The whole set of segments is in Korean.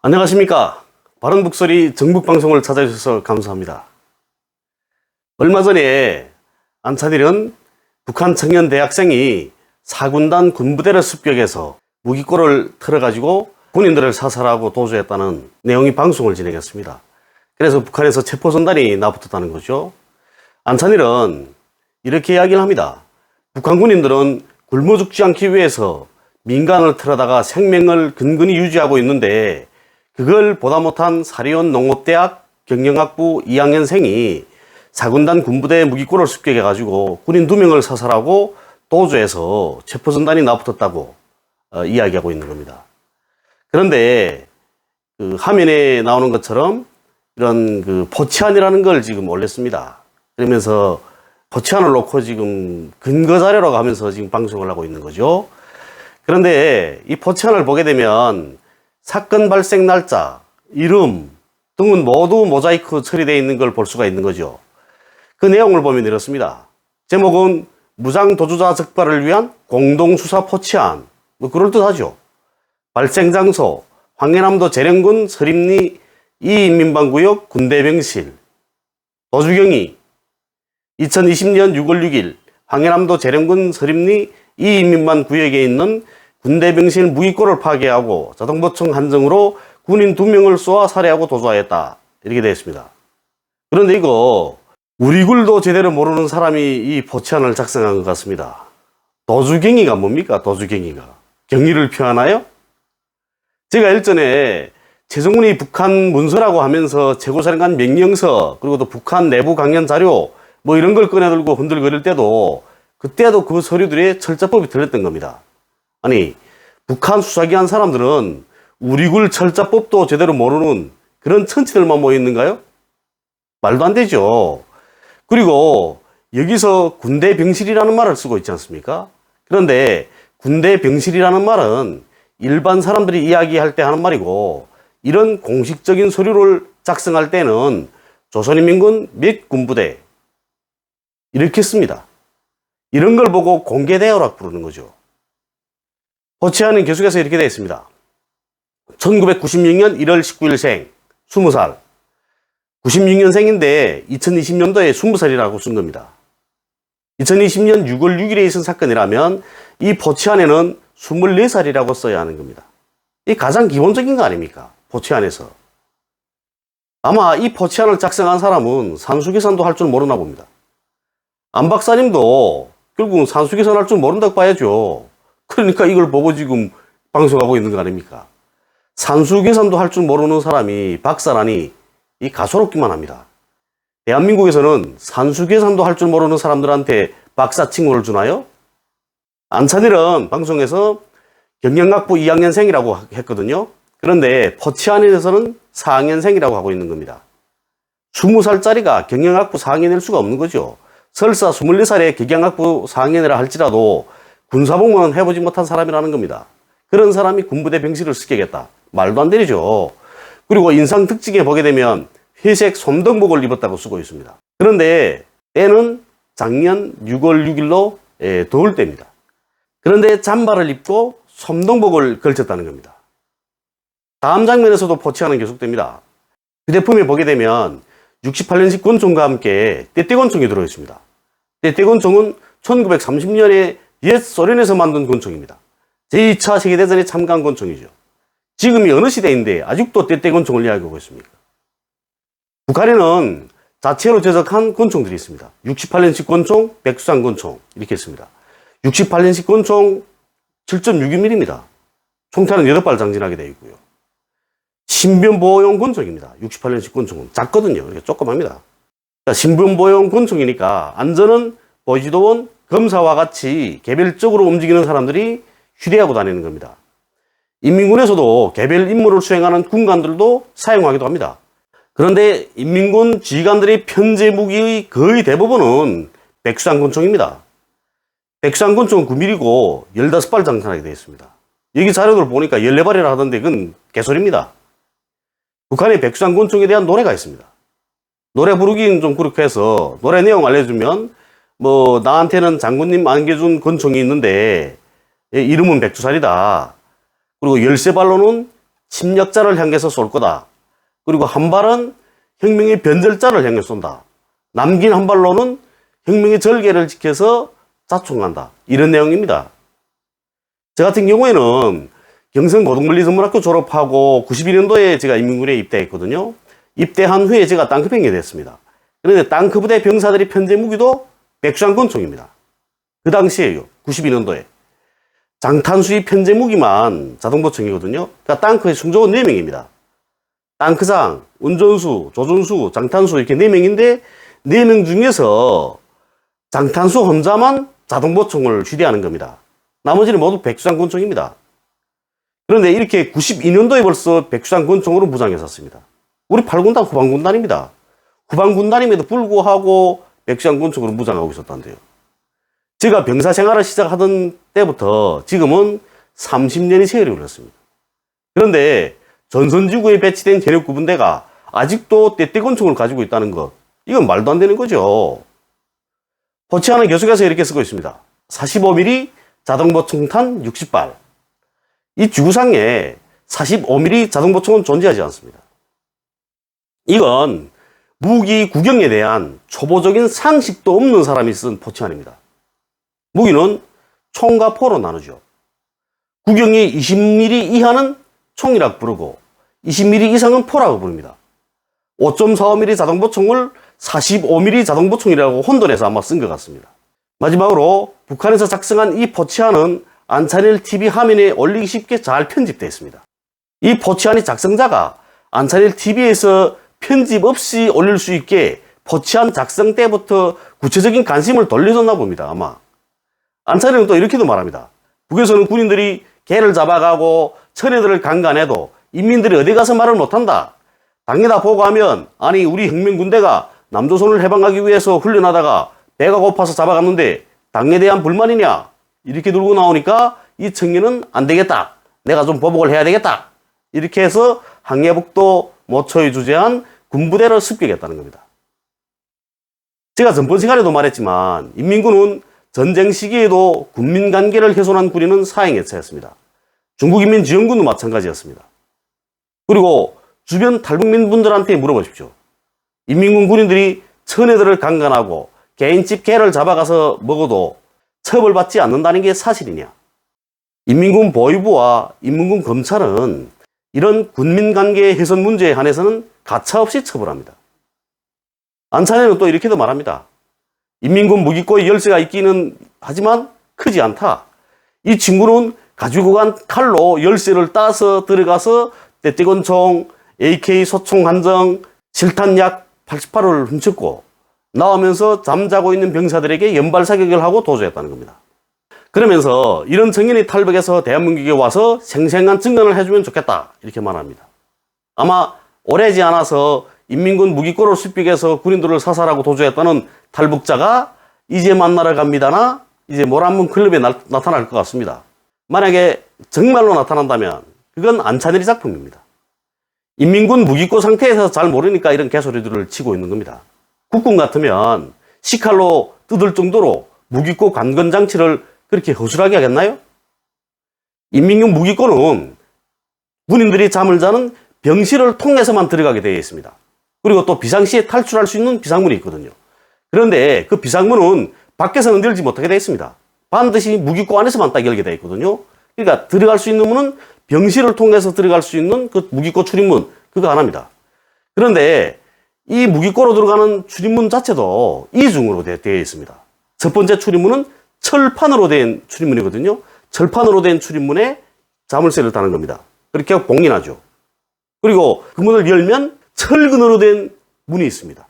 안녕하십니까. 바른 북소리 정북방송을 찾아주셔서 감사합니다. 얼마 전에 안찬일은 북한 청년 대학생이 4군단 군부대를 습격해서 무기고를 틀어가지고 군인들을 사살하고 도주했다는 내용의 방송을 진행했습니다. 그래서 북한에서 체포선단이 나붙었다는 거죠. 안찬일은 이렇게 이야기를 합니다. 북한 군인들은 굶어 죽지 않기 위해서 민간을 틀어다가 생명을 근근히 유지하고 있는데 그걸 보다 못한 사리온 농업대학 경영학부 2학년생이 4군단 군부대 무기고를 습격해가지고 군인 2명을 사살하고 도주해서 체포선단이 나붙었다고 이야기하고 있는 겁니다. 그런데 그 화면에 나오는 것처럼 이런 그 포치안이라는 걸 지금 올렸습니다. 그러면서 포치안을 놓고 지금 근거자료라고 하면서 지금 방송을 하고 있는 거죠. 그런데 이 포치안을 보게 되면 사건 발생 날짜, 이름 등은 모두 모자이크 처리되어 있는 걸 볼 수가 있는 거죠. 그 내용을 보면 이렇습니다. 제목은 무장도주자 적발을 위한 공동수사 포치안. 뭐 그럴듯하죠. 발생 장소, 황해남도 재령군 서림리 이인민방구역 군대병실. 도주경위 2020년 6월 6일 황해남도 재령군 서림리 이인민방구역에 있는 군대병실 무기고를 파괴하고 자동보총 한정으로 군인 2명을 쏘아 살해하고 도주하였다. 이렇게 되어 있습니다. 그런데 이거 우리 굴도 제대로 모르는 사람이 이 포치안을 작성한 것 같습니다. 도주경위가 뭡니까? 도주경위가. 경위를 표하나요? 제가 일전에 최정훈이 북한 문서라고 하면서 최고사령관 명령서 그리고 또 북한 내부 강연 자료 뭐 이런 걸 꺼내들고 흔들거릴 때도 그때도 그 서류들의 철자법이 들렸던 겁니다. 아니, 북한 수사기관 사람들은 우리 굴 철자법도 제대로 모르는 그런 천치들만 모여있는가요? 말도 안 되죠. 그리고 여기서 군대병실이라는 말을 쓰고 있지 않습니까? 그런데 군대병실이라는 말은 일반 사람들이 이야기할 때 하는 말이고 이런 공식적인 서류를 작성할 때는 조선인민군 몇 군부대 이렇게 씁니다. 이런 걸 보고 공개대오라고 부르는 거죠. 포치안은 계속해서 이렇게 되어 있습니다. 1996년 1월 19일생 20살 96년생인데 2020년도에 20살이라고 쓴 겁니다. 2020년 6월 6일에 있은 사건이라면 이 포치안에는 24살이라고 써야 하는 겁니다. 이 가장 기본적인 거 아닙니까? 포치안에서. 아마 이 포치안을 작성한 사람은 산수계산도 할 줄 모르나 봅니다. 안 박사님도 결국은 산수계산 할 줄 모른다고 봐야죠. 그러니까 이걸 보고 지금 방송하고 있는 거 아닙니까? 산수계산도 할 줄 모르는 사람이 박사라니 이 가소롭기만 합니다. 대한민국에서는 산수계산도 할 줄 모르는 사람들한테 박사 칭호를 주나요? 안찬일은 방송에서 경영학부 2학년생이라고 했거든요. 그런데 포치안에서는 4학년생이라고 하고 있는 겁니다. 20살짜리가 경영학부 4학년일 수가 없는 거죠. 설사 24살에 경영학부 4학년이라 할지라도 군사복무는 해보지 못한 사람이라는 겁니다. 그런 사람이 군부대 병실을 습격했다. 말도 안 되죠. 그리고 인상 특징에 보게 되면 회색 솜동복을 입었다고 쓰고 있습니다. 그런데 때는 작년 6월 6일로 더울 때입니다. 그런데 잠바를 입고 솜동복을 걸쳤다는 겁니다. 다음 장면에서도 포치안은 계속됩니다. 휴대폰에 보게 되면 68년식 권총과 함께 떼떼권총이 들어있습니다. 떼떼권총은 1930년에 옛 소련에서 만든 권총입니다. 제2차 세계대전에 참가한 권총이죠. 지금이 어느 시대인데 아직도 떼떼권총을 이야기하고 있습니까? 북한에는 자체로 제작한 권총들이 있습니다. 68년식 권총, 백두산 권총 이렇게 있습니다. 68년식 권총 7.62mm입니다. 총탄은 8발 장진하게 되어 있고요. 신변보호용 권총입니다. 68년식 권총은 작거든요. 이렇게 조그맣니다. 신변보호용 권총이니까 안전은 보지도원 검사와 같이 개별적으로 움직이는 사람들이 휴대하고 다니는 겁니다. 인민군에서도 개별 임무를 수행하는 군관들도 사용하기도 합니다. 그런데 인민군 지휘관들의 편제 무기의 거의 대부분은 백두산 권총입니다. 백두산 권총은 9mm고 15발 장전하게 되어 있습니다. 여기 자료들 보니까 14발이라 하던데 그건 개소리입니다. 북한의 백두산 권총에 대한 노래가 있습니다. 노래 부르기는 좀 그렇게 해서 노래 내용 알려주면 뭐 나한테는 장군님 안겨준 권총이 있는데 이름은 백두산이다. 그리고 13발로는 침략자를 향해서 쏠 거다. 그리고 한 발은 혁명의 변절자를 향해 쏜다. 남긴 한 발로는 혁명의 절개를 지켜서 자총한다. 이런 내용입니다. 저 같은 경우에는 경성고등물리전문학교 졸업하고 92년도에 제가 인민군에 입대했거든요. 입대한 후에 제가 땅크병이 됐습니다. 그런데 땅크부대 병사들이 편제 무기도 백수장권총입니다. 그 당시에요. 92년도에. 장탄수의 편제 무기만 자동보총이거든요. 그러니까 땅크의 승조원 4명입니다. 땅크장, 운전수, 조준수, 장탄수 이렇게 4명인데 4명 중에서 장탄수 혼자만 자동보총을 휴대하는 겁니다. 나머지는 모두 백수장권총입니다. 그런데 이렇게 92년도에 벌써 백수장권총으로 무장했었습니다. 우리 8군단 후방군단입니다. 후방군단임에도 불구하고 백수장권총으로 무장하고 있었다는데요. 제가 병사 생활을 시작하던 때부터 지금은 30년의 세월이 흘렀습니다. 그런데 전선지구에 배치된 현역구분대가 아직도 떼떼권총을 가지고 있다는 것, 이건 말도 안 되는 거죠. 포치하는 교수께서 이렇게 쓰고 있습니다. 45mm 자동보총탄 60발. 이 지구상에 45mm 자동보총은 존재하지 않습니다. 이건 무기 구경에 대한 초보적인 상식도 없는 사람이 쓴 포치안입니다. 무기는 총과 포로 나누죠. 구경이 20mm 이하는 총이라고 부르고 20mm 이상은 포라고 부릅니다. 5.45mm 자동보총을 45mm 자동보총이라고 혼돈해서 아마 쓴 것 같습니다. 마지막으로 북한에서 작성한 이 포치안은 안찬일 TV 화면에 올리기 쉽게 잘 편집되어 있습니다. 이 포치안이 작성자가 안찬일 TV에서 편집 없이 올릴 수 있게 포치안 작성 때부터 구체적인 관심을 돌려줬나 봅니다. 아마. 안찬일은 또 이렇게도 말합니다. 북에서는 군인들이 개를 잡아가고 처녀들을 강간해도 인민들이 어디 가서 말을 못한다. 당에다 보고하면 아니 우리 혁명군대가 남조선을 해방하기 위해서 훈련하다가 배가 고파서 잡아갔는데 당에 대한 불만이냐? 이렇게 들고 나오니까 이 청년은 안 되겠다. 내가 좀 보복을 해야 되겠다. 이렇게 해서 항해북도 모초에 주재한 군부대를 습격했다는 겁니다. 제가 전번 시간에도 말했지만 인민군은 전쟁 시기에도 군민관계를 훼손한 군인은 사형해체했습니다. 중국인민지원군도 마찬가지였습니다. 그리고 주변 탈북민분들한테 물어보십시오. 인민군 군인들이 처녀들을 강간하고 개인집 개를 잡아가서 먹어도 처벌받지 않는다는 게 사실이냐? 인민군 보위부와 인민군 검찰은 이런 군민관계 훼손 문제에 한해서는 가차없이 처벌합니다. 안찬일은 또 이렇게도 말합니다. 인민군 무기고의 열쇠가 있기는 하지만 크지 않다. 이 친구는 가지고 간 칼로 열쇠를 따서 들어가서 떼떼건총, AK 소총 한정, 실탄약 88호를 훔쳤고 나오면서 잠자고 있는 병사들에게 연발 사격을 하고 도주했다는 겁니다. 그러면서 이런 청년이 탈북해서 대한민국에 와서 생생한 증언을 해주면 좋겠다 이렇게 말합니다. 아마 오래지 않아서 인민군 무기고를 습격해서 군인들을 사살하고 도주했다는 탈북자가 이제 만나러 갑니다나 이제 모란문 클럽에 나타날 것 같습니다. 만약에 정말로 나타난다면 그건 안찬일의 작품입니다. 인민군 무기고 상태에서 잘 모르니까 이런 개소리들을 치고 있는 겁니다. 국군 같으면 시칼로 뜯을 정도로 무기고 관건장치를 그렇게 허술하게 하겠나요? 인민군 무기고는 군인들이 잠을 자는 병실을 통해서만 들어가게 되어 있습니다. 그리고 또 비상시에 탈출할 수 있는 비상문이 있거든요. 그런데 그 비상문은 밖에서는 열지 못하게 되어 있습니다. 반드시 무기고 안에서만 딱 열게 되어 있거든요. 그러니까 들어갈 수 있는 문은 병실을 통해서 들어갈 수 있는 그 무기고 출입문, 그거 하나입니다. 그런데 이 무기고로 들어가는 출입문 자체도 이중으로 되어 있습니다. 첫 번째 출입문은 철판으로 된 출입문이거든요. 철판으로 된 출입문에 자물쇠를 다는 겁니다. 그렇게 봉인하죠. 그리고 그 문을 열면 철근으로 된 문이 있습니다.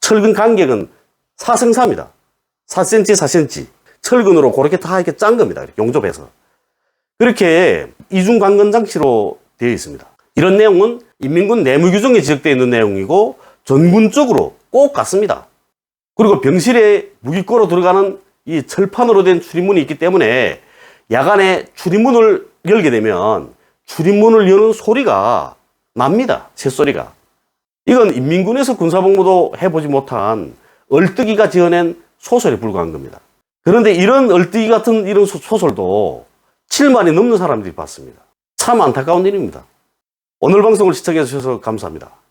철근 간격은 4x4입니다. 4cm, 4cm. 철근으로 그렇게 다 이렇게 짠 겁니다. 이렇게 용접해서. 그렇게 이중 관건 장치로 되어 있습니다. 이런 내용은 인민군 내무 규정에 지적되어 있는 내용이고 전군 쪽으로 꼭 같습니다. 그리고 병실에 무기고로 들어가는 이 철판으로 된 출입문이 있기 때문에 야간에 출입문을 열게 되면 출입문을 여는 소리가 납니다. 새소리가. 이건 인민군에서 군사복무도 해보지 못한 얼뜨기가 지어낸 소설에 불과한 겁니다. 그런데 이런 얼뜨기 같은 이런 소설도 7만이 넘는 사람들이 봤습니다. 참 안타까운 일입니다. 오늘 방송을 시청해 주셔서 감사합니다.